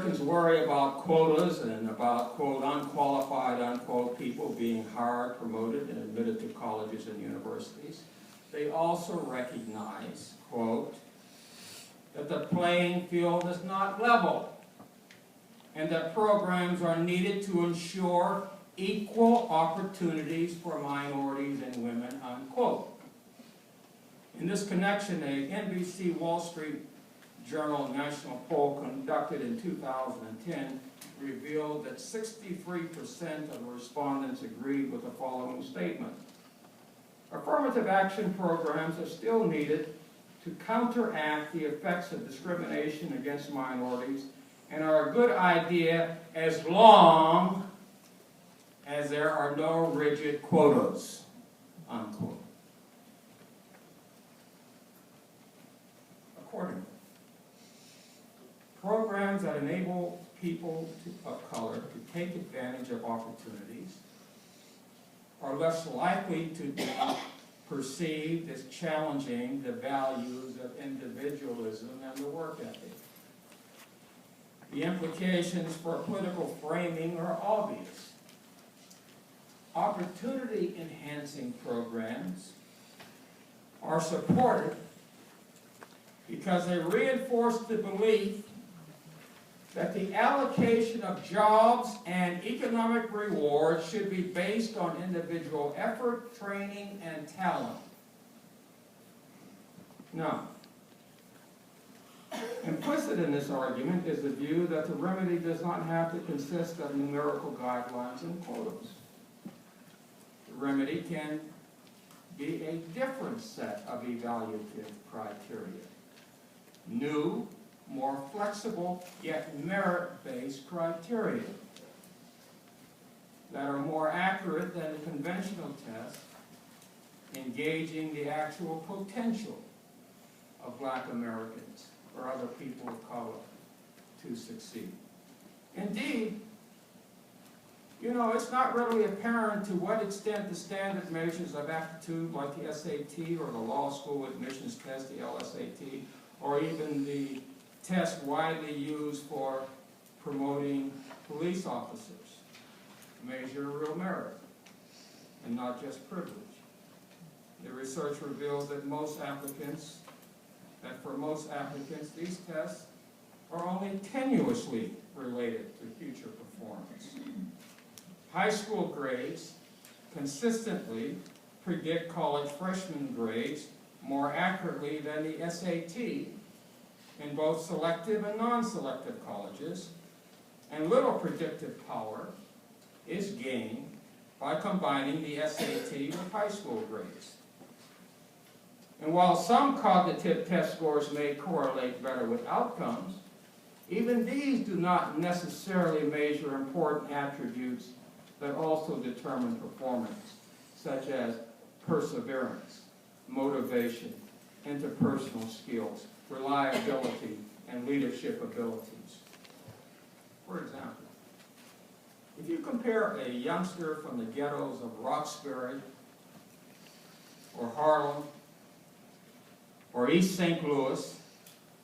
Americans worry about quotas and about, quote, unqualified, unquote, people being hired, promoted, and admitted to colleges and universities, they also recognize, quote, that the playing field is not level and that programs are needed to ensure equal opportunities for minorities and women, unquote. In this connection, a NBC Wall Street Journal national poll conducted in 2010 revealed that 63% of the respondents agreed with the following statement. Affirmative action programs are still needed to counteract the effects of discrimination against minorities and are a good idea as long as there are no rigid quotas, unquote. Accordingly, programs that enable people of color to take advantage of opportunities are less likely to be perceived as challenging the values of individualism and the work ethic. The implications for political framing are obvious. Opportunity-enhancing programs are supported because they reinforce the belief that the allocation of jobs and economic rewards should be based on individual effort, training, and talent. Now, implicit in this argument is the view that the remedy does not have to consist of numerical guidelines and quotas. The remedy can be a different set of evaluative criteria. New, more flexible, yet merit-based criteria that are more accurate than the conventional test, engaging the actual potential of Black Americans or other people of color to succeed. Indeed, you know, it's not readily apparent to what extent the standard measures of aptitude like the SAT or the law school admissions test, the LSAT, or even the test widely used for promoting police officers measure real merit and not just privilege. The research reveals that for most applicants, these tests are only tenuously related to future performance. High school grades consistently predict college freshman grades more accurately than the SAT in both selective and non-selective colleges, and little predictive power is gained by combining the SAT with high school grades. And while some cognitive test scores may correlate better with outcomes, even these do not necessarily measure important attributes that also determine performance, such as perseverance, motivation, interpersonal skills, reliability, and leadership abilities. For example, if you compare a youngster from the ghettos of Roxbury or Harlem or East St. Louis,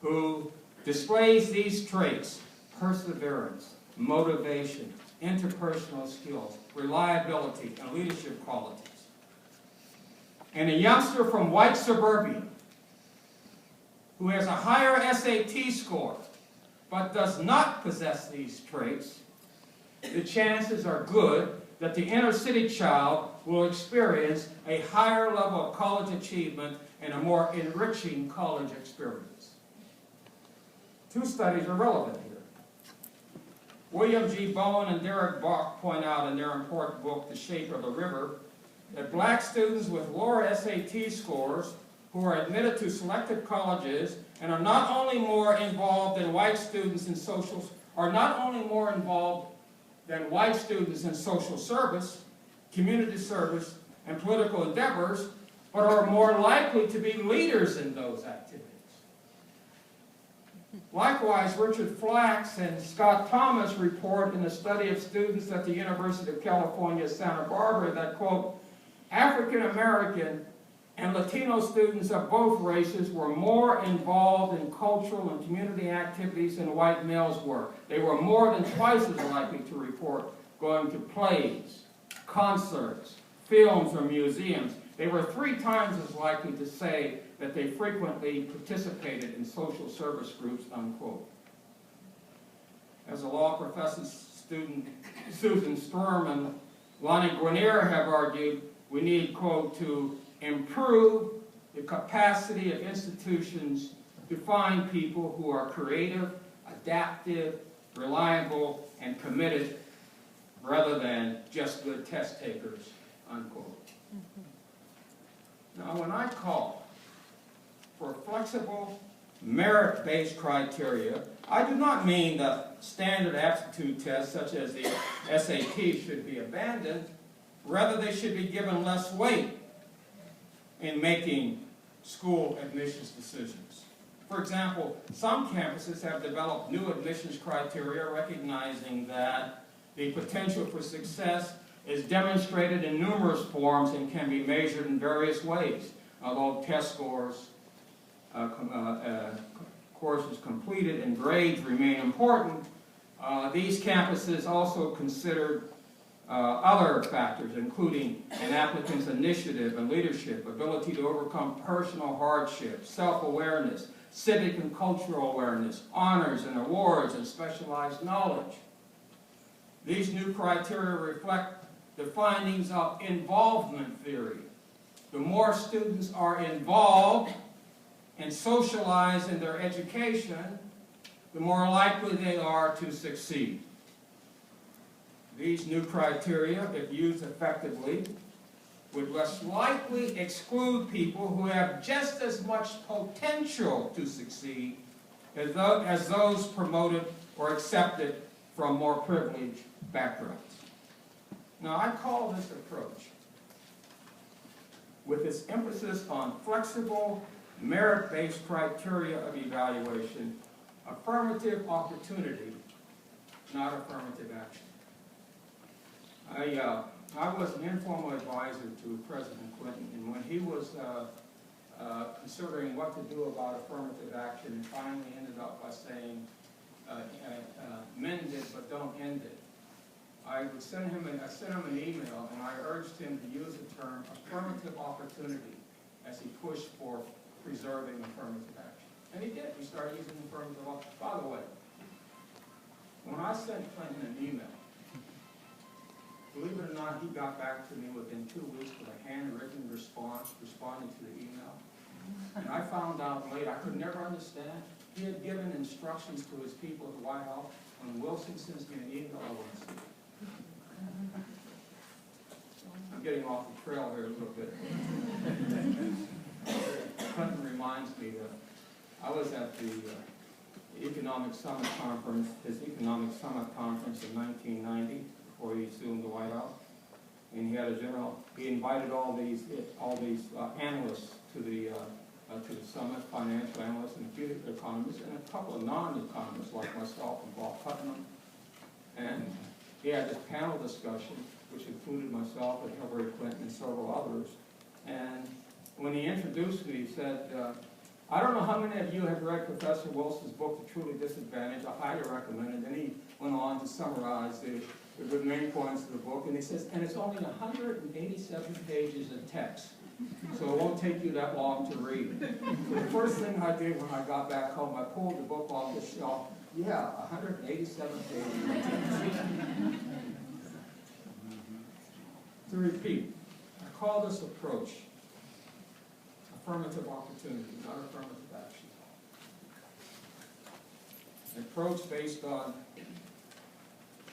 who displays these traits, perseverance, motivation, interpersonal skills, reliability, and leadership qualities, and a youngster from white suburbia who has a higher SAT score but does not possess these traits, the chances are good that the inner city child will experience a higher level of college achievement and a more enriching college experience. Two studies are relevant here. William G. Bowen and Derek Bach point out in their important book, The Shape of the River, that Black students with lower SAT scores who are admitted to selected colleges and are not only more involved than white students in social service, community service, and political endeavors, but are more likely to be leaders in those activities. Likewise, Richard Flax and Scott Thomas report in a study of students at the University of California, Santa Barbara that, quote, African American and Latino students of both races were more involved in cultural and community activities than white males were. They were more than twice as likely to report going to plays, concerts, films, or museums. They were 3 times as likely to say that they frequently participated in social service groups, unquote. As a law professing student, Susan Sturm and Lonnie Guinier have argued, we need, quote, to improve the capacity of institutions to find people who are creative, adaptive, reliable, and committed, rather than just good test takers, unquote. Now, when I call for flexible, merit-based criteria, I do not mean that standard aptitude tests such as the SAT should be abandoned. Rather, they should be given less weight in making school admissions decisions. For example, some campuses have developed new admissions criteria recognizing that the potential for success is demonstrated in numerous forms and can be measured in various ways. Although test scores, courses completed, and grades remain important, these campuses also considered other factors, including an applicant's initiative and leadership, ability to overcome personal hardship, self-awareness, civic and cultural awareness, honors and awards, and specialized knowledge. These new criteria reflect the findings of involvement theory. The more students are involved and socialize in their education, the more likely they are to succeed. These new criteria, if used effectively, would less likely exclude people who have just as much potential to succeed as those promoted or accepted from more privileged backgrounds. Now, I call this approach, with its emphasis on flexible, merit-based criteria of evaluation, affirmative opportunity, not affirmative action. I was an informal advisor to President Clinton, and when he was considering what to do about affirmative action, and finally ended up by saying, mend it but don't end it. I sent him an email, and I urged him to use the term affirmative opportunity as he pushed for preserving affirmative action. And he did. We started using affirmative opportunity. By the way, when I sent Clinton an email, believe it or not, he got back to me within 2 weeks with a handwritten response responding to the email. And I found out later, I could never understand, he had given instructions to his people at the White House, when Wilson sends me an email, I want to see it. I'm getting off the trail here a little bit. Clinton reminds me that I was at the Economic Summit Conference, his Economic Summit Conference in 1990, before he assumed the White House, and he had a general. He invited all these analysts to the summit, financial analysts and a few economists, and a couple of non-economists like myself and Bob Putnam. And he had this panel discussion, which included myself and Hillary Clinton and several others. And when he introduced me, he said, I don't know how many of you have read Professor Wilson's book, The Truly Disadvantaged. I highly recommend it. And he went on to summarize the main points of the book. And he says, and it's only 187 pages of text. So it won't take you that long to read. So the first thing I did when I got back home, I pulled the book off the shelf. Yeah, 187 pages. To repeat, I call this approach affirmative opportunity, not affirmative action. An approach based on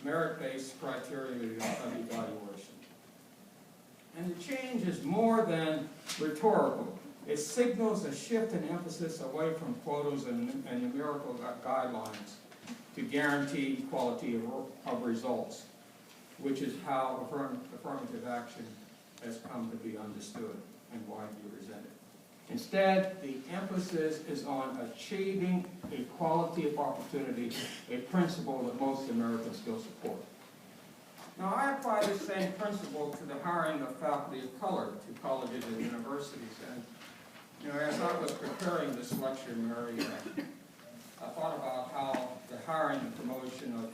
merit-based criteria of evaluation. And the change is more than rhetorical. It signals a shift in emphasis away from quotas and numerical guidelines to guarantee equality of results, which is how affirmative action has come to be understood and widely presented. Instead, the emphasis is on achieving equality of opportunity, a principle that most Americans still support. Now, I apply the same principle to the hiring of faculty of color to colleges and universities. And, you know, as I was preparing this lecture, Mary, I thought about how the hiring and promotion of